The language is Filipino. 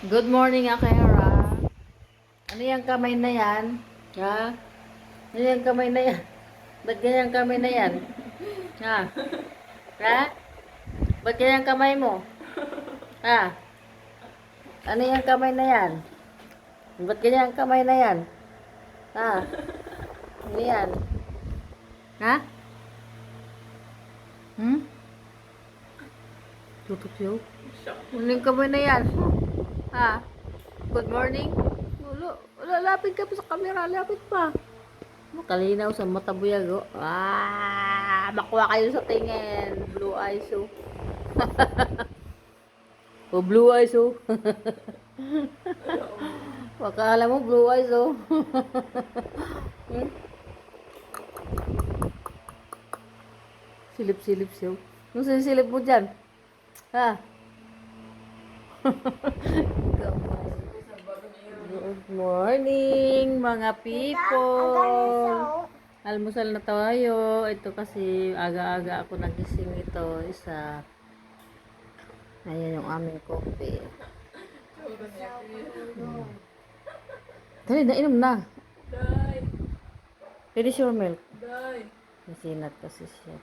Good morning, Akira. Ano yung kamay na yan? Ha? Ano yung kamay na yan? Ba't ganyan kamay na yan? Ha? Ha? Ba't ganyan kamay mo? Ha? Ano yung kamay na yan? Ba't ganyan kamay na yan? Ha? Ano yan? Ha? Hmm? Tutok yun? Ano yung kamay na yan? Ha? Good morning? Lapit ka pa sa camera. Lapit pa. Makalinaw sa mata buyag. Oh. Makuha kayo sa tingin. Blue eyes, oh. Oh, blue eyes, oh. Makala mo, blue eyes, oh. Hmm? Silip-silip siya. Ano silip mo dyan? Ha? Good morning, mga people. Almusal na tayo. Ito kasi aga-aga ako nagising ito. Isa. Ayan yung aming coffee. Dali, nainom na. Pwede sure milk. Nasinat kasi siya.